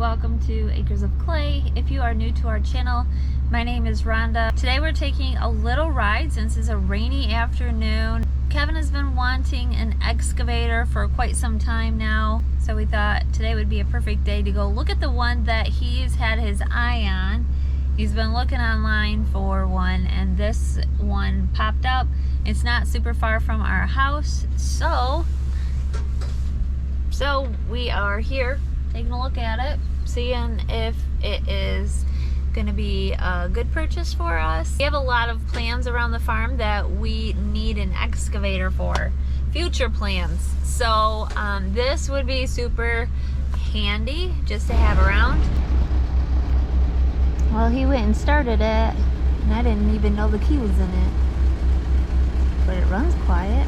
welcome to Acres of Clay. If you are new to our channel, my name is Rhonda. Today we're taking a little ride since it's a rainy afternoon. Kevin has been wanting an excavator for quite some time now, so we thought today would be a perfect day to go look at the one that he's had his eye on. He's been looking online for one, and this one popped up. It's not super far from our house, so we are here taking a look at it, seeing if it is going to be a good purchase for us. We have a lot of plans around the farm that we need an excavator for, future plans. So this would be super handy just to have around. Well, he went and started it, and I didn't even know the key was in it. But it runs quiet.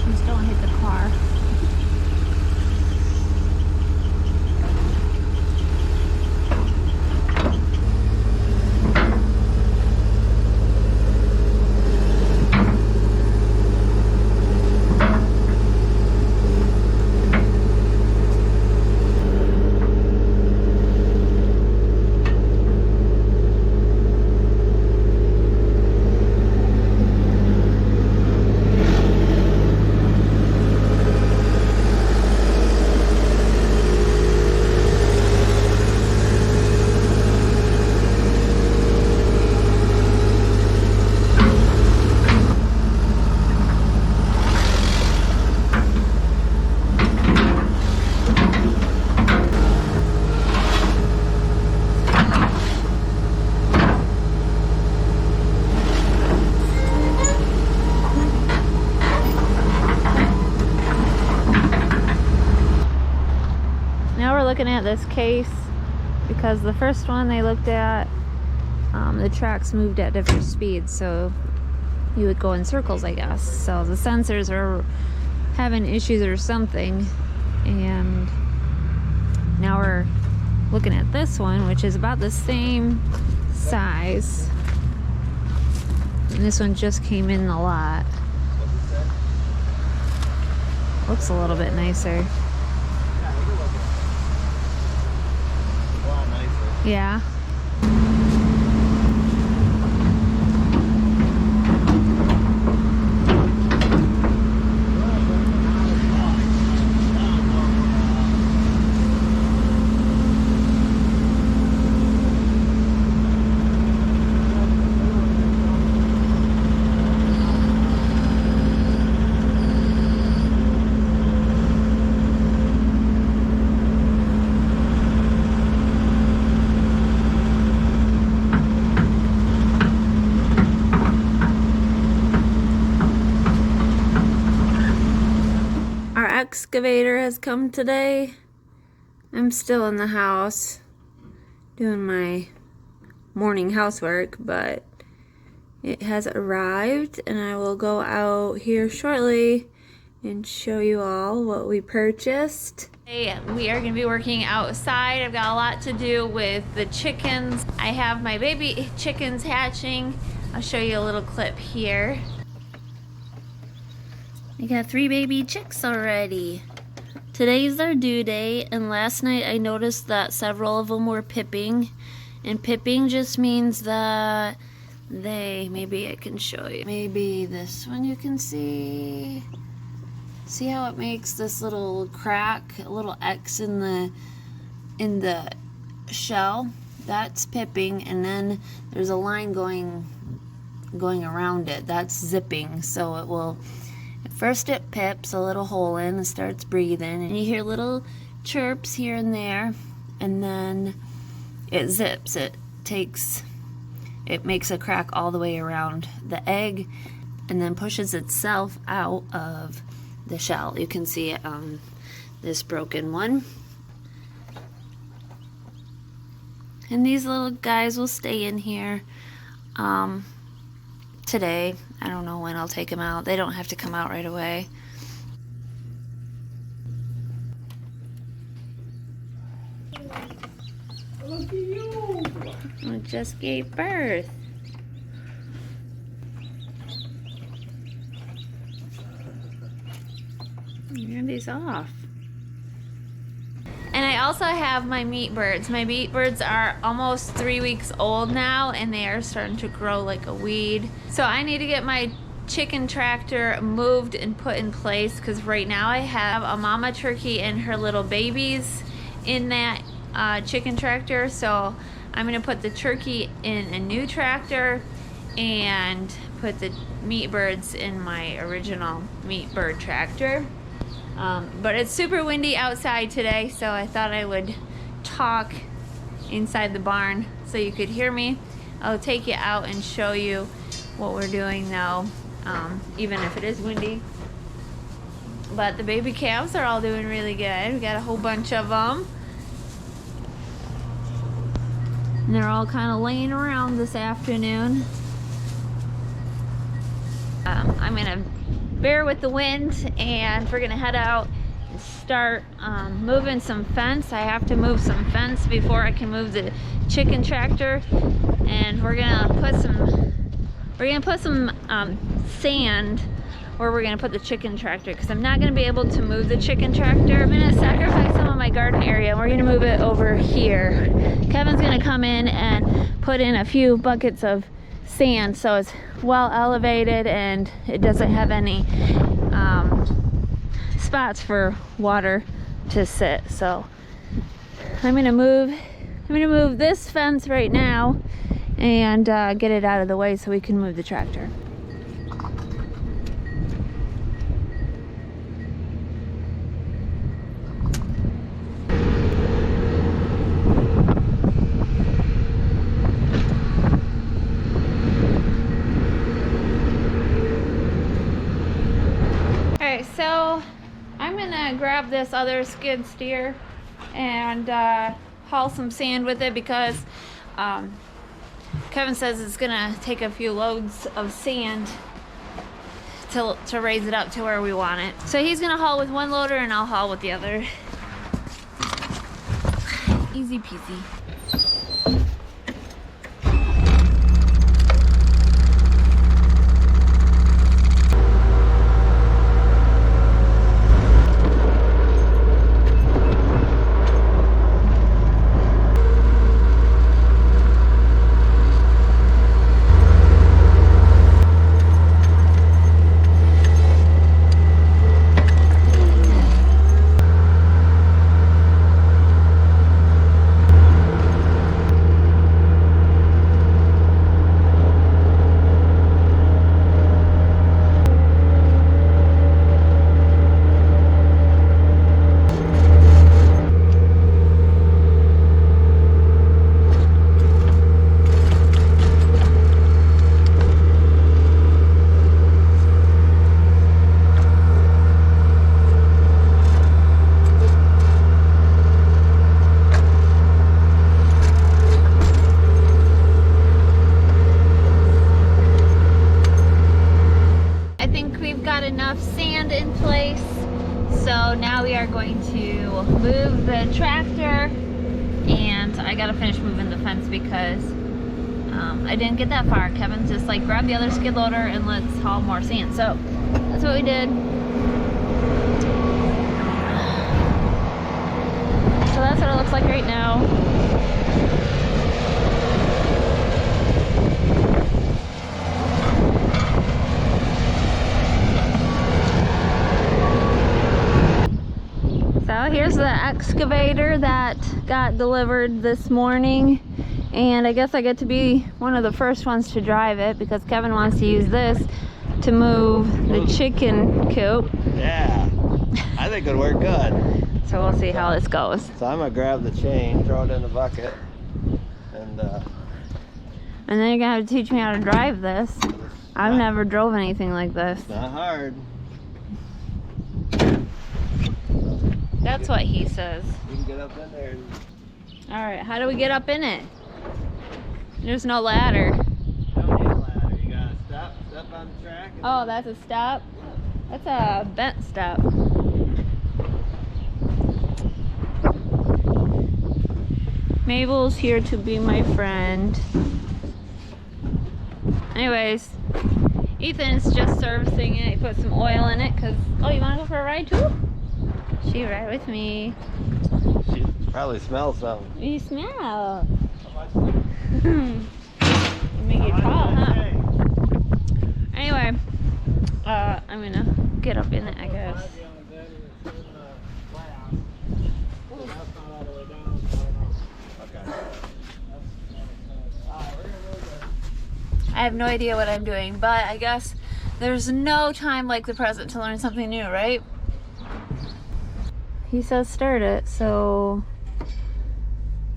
Just don't hit the car. Looking at this case because the first one they looked at, the tracks moved at different speeds, so you would go in circles, I guess. So the sensors are having issues or something, and now we're looking at this one, which is about the same size, and this one just came in the lot. Looks a little bit nicer. Yeah. Excavator has come today. I'm still in the house doing my morning housework, but it has arrived, and I will go out here shortly and show you all what we purchased. Hey, we are going to be working outside. I've got a lot to do with the chickens. I have my baby chickens hatching. I'll show you a little clip here. I got 3 baby chicks already. Today's their due date, and last night I noticed that several of them were pipping. And pipping just means that maybe I can show you. Maybe this one you can see. See how it makes this little crack, a little X in the shell? That's pipping, and then there's a line going around it. That's zipping, so it will. First it pips a little hole in and starts breathing, and you hear little chirps here and there, and then it zips. It makes a crack all the way around the egg, and then pushes itself out of the shell. You can see it on this broken one. And these little guys will stay in here today. I don't know when I'll take them out. They don't have to come out right away. Look at you! I just gave birth. Andy's off. And I also have my meat birds. My meat birds are almost 3 weeks old now, and they are starting to grow like a weed. So I need to get my chicken tractor moved and put in place, because right now I have a mama turkey and her little babies in that chicken tractor. So I'm gonna put the turkey in a new tractor and put the meat birds in my original meat bird tractor. But it's super windy outside today, so I thought I would talk inside the barn so you could hear me. I'll take you out and show you what we're doing now, even if it is windy. But the baby calves are all doing really good. We got a whole bunch of them. And they're all kind of laying around this afternoon. I'm gonna bear with the wind, and we're gonna head out and start moving some fence. I have to move some fence before I can move the chicken tractor, and we're gonna put some sand where we're gonna put the chicken tractor, because I'm not gonna be able to move the chicken tractor. I'm gonna sacrifice some of my garden area, and we're gonna move it over here. Kevin's gonna come in and put in a few buckets of sand so it's well elevated and it doesn't have any spots for water to sit. So I'm gonna move this fence right now and get it out of the way so we can move the tractor. So I'm gonna grab this other skid steer and haul some sand with it, because Kevin says it's gonna take a few loads of sand to raise it up to where we want it. So he's gonna haul with one loader and I'll haul with the other. Easy peasy. Enough sand in place, so now we are going to move the tractor, and I gotta finish moving the fence because I didn't get that far. Kevin's just like, grab the other skid loader and let's haul more sand. So that's what we did. So that's what it looks like right now. So here's the excavator that got delivered this morning, and I guess I get to be one of the first ones to drive it because Kevin wants to use this to move the chicken coop. Yeah, I think it'll work good. So we'll see how this goes. So I'm gonna grab the chain, throw it in the bucket, and then you're gonna have to teach me how to drive this. I've never drove anything like this. It's not hard. That's what he says. You can get up in there. Alright, how do we get up in it? There's no ladder. You don't need a ladder. You gotta step on the track. Oh, that's a step? That's a bent step. Mabel's here to be my friend. Anyways, Ethan's just servicing it. He put some oil in it because, oh, you want to go for a ride too? She ride with me. She probably smells something. You smell. You make it tall, huh? Anyway, I'm gonna get up in it, I guess. I have no idea what I'm doing, but I guess there's no time like the present to learn something new, right? He says start it, so...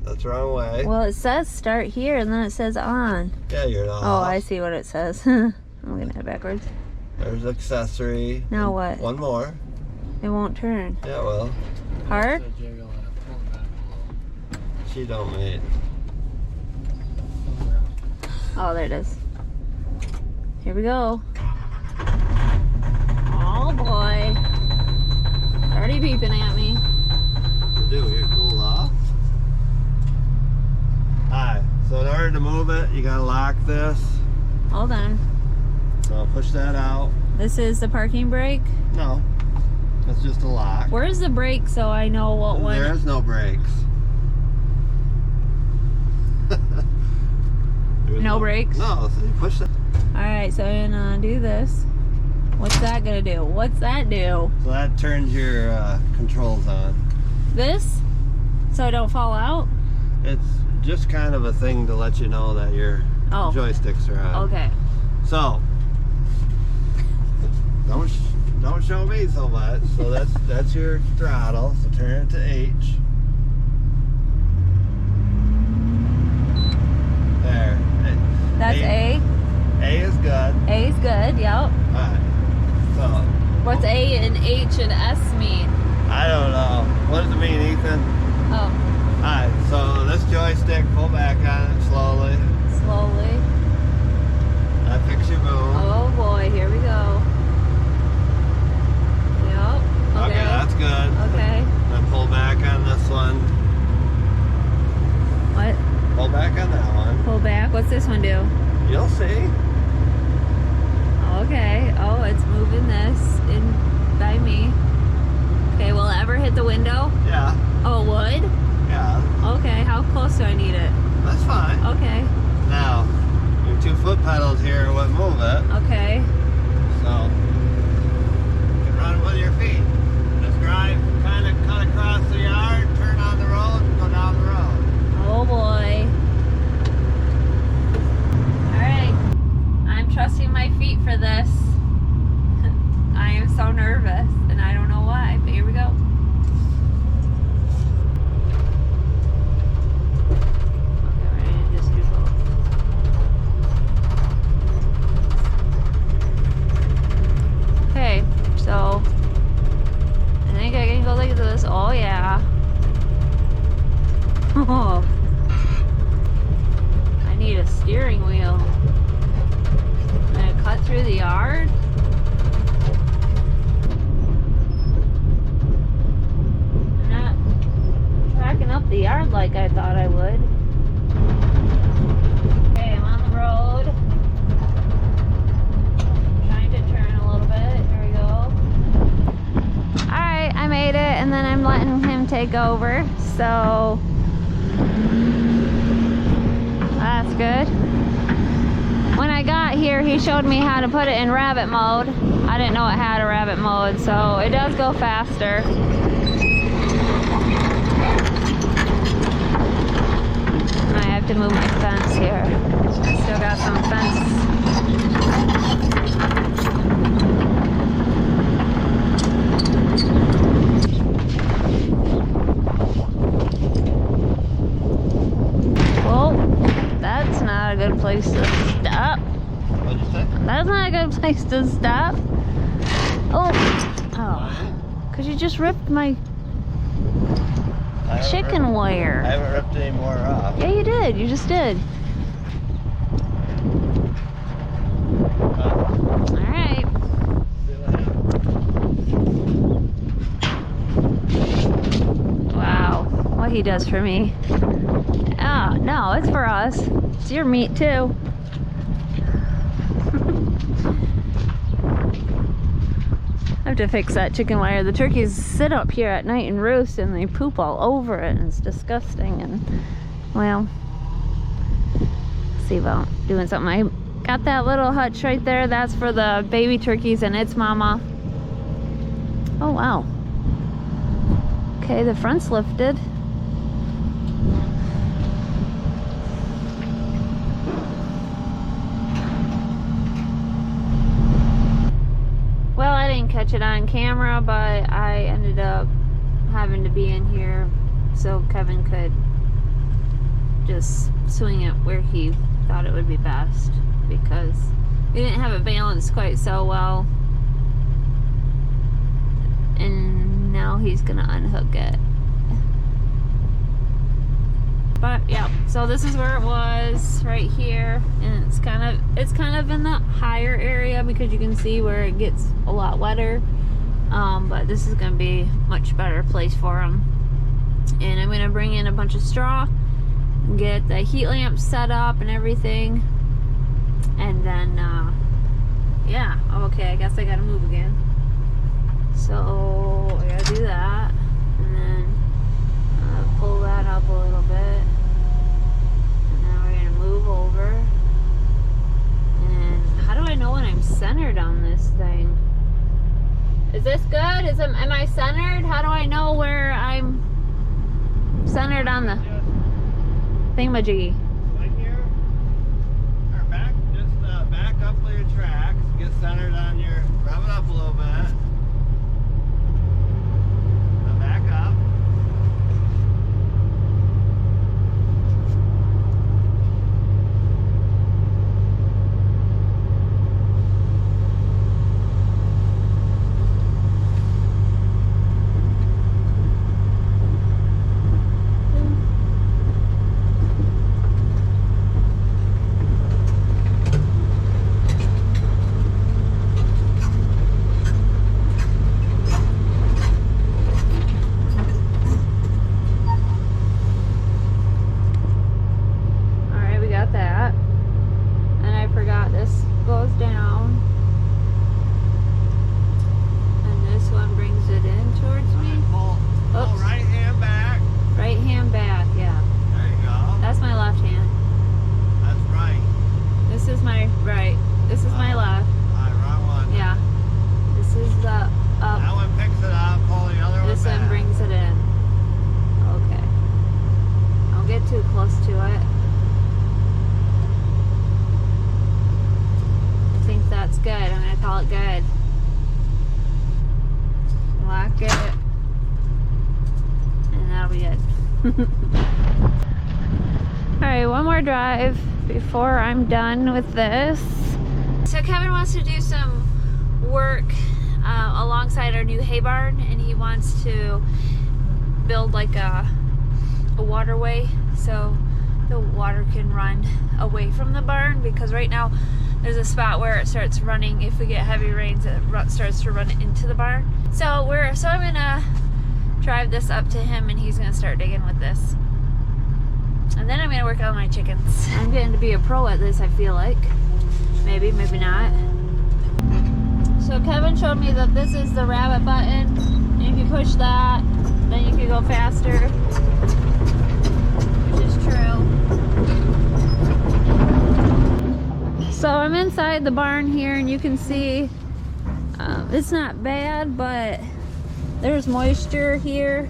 That's the wrong way. Well, it says start here, and then it says on. Yeah, you're not. Oh, I see what it says. I'm looking at it backwards. There's accessory. Now what? One more. It won't turn. Yeah, well. Heart? She don't mate. Oh, there it is. Here we go. Oh boy. Already beeping at me. Dude, you're cooled off. Alright, so in order to move it, you gotta lock this. Hold on. So I'll push that out. This is the parking brake? No, that's just a lock. Where's the brake so I know what one? There is no brakes. No brakes? No, so you push it. Alright, so I'm gonna do this. What's that gonna do? What's that do? So that turns your controls on. This? So I don't fall out? It's just kind of a thing to let you know that your joysticks are on. Okay. So, don't show me so much. So that's your throttle. So turn it to H. There. That's A. A is good. A is good, yep. Alright. So. What's A and H and S mean? I don't know. What does it mean, Ethan? Oh. Alright, so this joystick, pull back on it slowly. Slowly. That picks your move. Oh boy, here we go. Yep. Okay, that's good. Okay. Then pull back on this one. What? Pull back on that one. Pull back. What's this one do? You'll see. Okay. Oh, it's moving this in by me. Okay, will it ever hit the window? Yeah. Oh, it would? Yeah. Okay, how close do I need it? That's fine. Okay. Now, your 2 foot pedals here would move it. Okay. So, you can run with your feet. Just drive, kind of cut across the yard, turn on the road, and go down the road. Oh boy. Alright. I'm trusting my feet for this. I am so nervous, and I don't know why, but here we go. Okay, we're in just control. Okay, so I think I can go like this. Oh yeah. Oh. I need a steering wheel. I'm gonna cut through the yard. I'm not tracking up the yard like I thought I would. Okay, I'm on the road. Trying to turn a little bit. Here we go. Alright, I made it, and then I'm letting him take over. So that's good. When I got here, he showed me how to put it in rabbit mode. I didn't know it had a rabbit mode, so it does go faster. I have to move my fence here. Still got some fence. Well, that's not a good place to stop. What'd you say? That's not a good place to stop. Oh, because you just ripped my chicken wire. I haven't ripped any more off. Yeah, you did. You just did. All right. Wow, what he does for me. Oh, no, it's for us. It's your meat too. I have to fix that chicken wire. The turkeys sit up here at night and roost and they poop all over it and it's disgusting. And well, see about doing something. I got that little hutch right there. That's for the baby turkeys and its mama. Oh wow. Okay, the front's lifted. Well, I didn't catch it on camera, but I ended up having to be in here so Kevin could just swing it where he thought it would be best, because we didn't have it balanced quite so well. And now he's gonna unhook it. But yeah, so this is where it was, right here, and it's kind of in the higher area because you can see where it gets a lot wetter. But this is gonna be a much better place for him. And I'm gonna bring in a bunch of straw, get the heat lamp set up and everything, and then yeah, okay, I guess I gotta move again. So I gotta do that, and then pull that up a little bit, and now we're gonna move over. And how do I know when I'm centered on this thing? Is this good? Am I centered? How do I know where I'm centered on the thingamajiggy? Right here, or back, just back up your tracks, get centered on your, rev it up a little bit. Now back up. Alright, one more drive before I'm done with this. So Kevin wants to do some work alongside our new hay barn, and he wants to build like a waterway so the water can run away from the barn, because right now there's a spot where it starts running. If we get heavy rains, it starts to run into the barn. So I'm gonna drive this up to him, and he's gonna start digging with this. And then I'm gonna work on my chickens. I'm getting to be a pro at this, I feel like. Maybe, maybe not. So Kevin showed me that this is the rabbit button. And if you push that, then you can go faster, which is true. So I'm inside the barn here, and you can see it's not bad, but there's moisture here.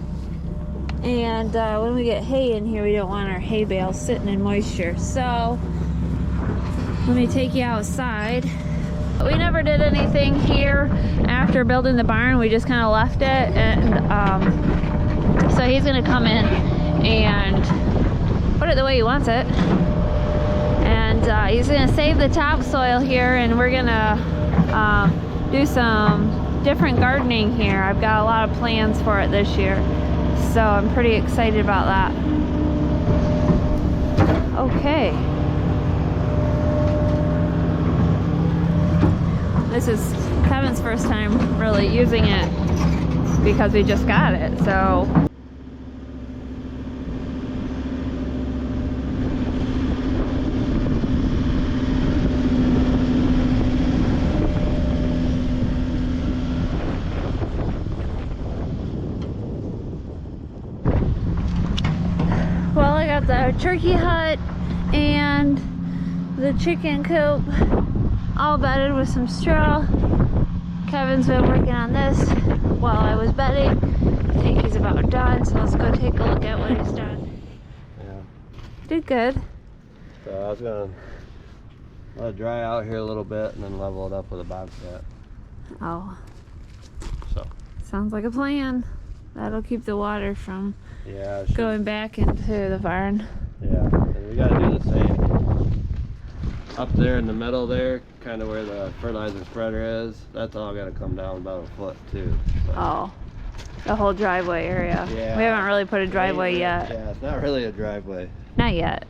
And when we get hay in here, we don't want our hay bales sitting in moisture. So let me take you outside. We never did anything here after building the barn. We just kind of left it, and so he's gonna come in and put it the way he wants it. And he's gonna save the topsoil here, and we're gonna do some different gardening here. I've got a lot of plans for it this year, so I'm pretty excited about that. Okay. This is Kevin's first time really using it because we just got it, so. turkey hut and the chicken coop all bedded with some straw. Kevin's been working on this while I was bedding. I think he's about done, so let's go take a look at what he's done. Yeah. Did good. So I was gonna let it dry out here a little bit and then level it up with a bobcat. Oh, So sounds like a plan. That'll keep the water from yeah, going back into the barn. yeah, and we gotta do the same up there in the middle there, kind of where the fertilizer spreader is. That's all gotta come down about a foot too. So. Oh, the whole driveway area. Yeah. We haven't really put a driveway yet. Yeah, it's not really a driveway. Not yet.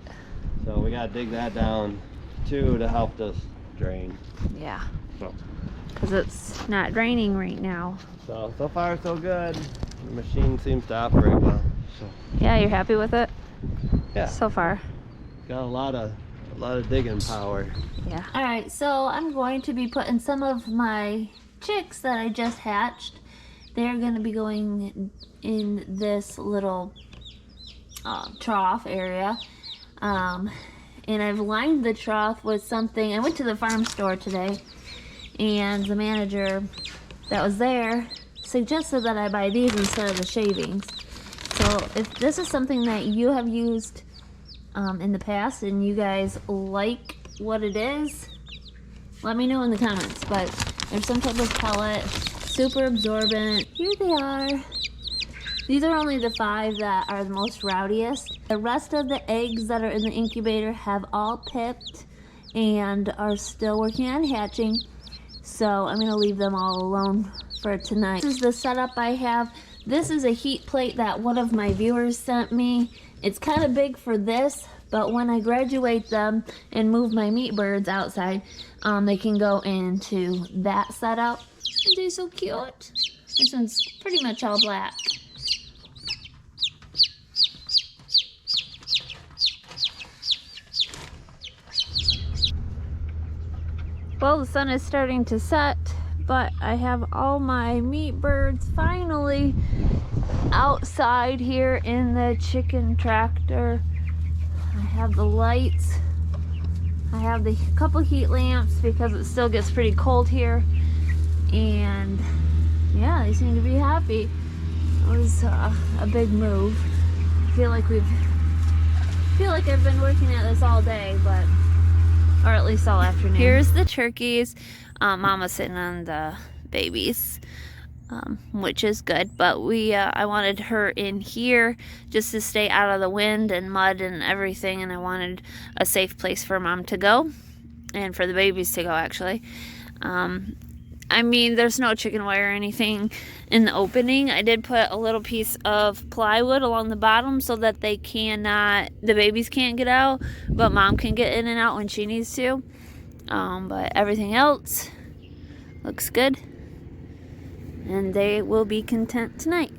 So we gotta dig that down too to help this drain. Yeah. So, Because it's not draining right now. so far so good. The machine seems to operate well. So Yeah, you're happy with it? yeah, So far. got a lot of digging power. Yeah. Alright, so I'm going to be putting some of my chicks that I just hatched. They're going to be going in this little trough area. And I've lined the trough with something. I went to the farm store today, and the manager that was there suggested that I buy these instead of the shavings. So if this is something that you have used in the past and you guys like what it is, let me know in the comments. But there's some type of pellet, super absorbent. Here they are. These are only the 5 that are the most rowdiest. The rest of the eggs that are in the incubator have all pipped and are still working on hatching. So I'm gonna leave them all alone for tonight. This is the setup I have. This is a heat plate that one of my viewers sent me. It's kind of big for this, but when I graduate them and move my meat birds outside, they can go into that setup. And they're so cute. This one's pretty much all black. Well, the sun is starting to set, but I have all my meat birds finally outside here in the chicken tractor. I have the lights. I have the couple heat lamps because it still gets pretty cold here. And yeah, they seem to be happy. It was a big move. I feel like I've been working at this all day, but or at least all afternoon. Here's the turkeys. Mama's sitting on the babies, which is good. But I wanted her in here just to stay out of the wind and mud and everything, and I wanted a safe place for Mom to go and for the babies to go, actually. I mean, there's no chicken wire or anything in the opening. I did put a little piece of plywood along the bottom so that the babies can't get out, but Mom can get in and out when she needs to. But everything else looks good, and they will be content tonight.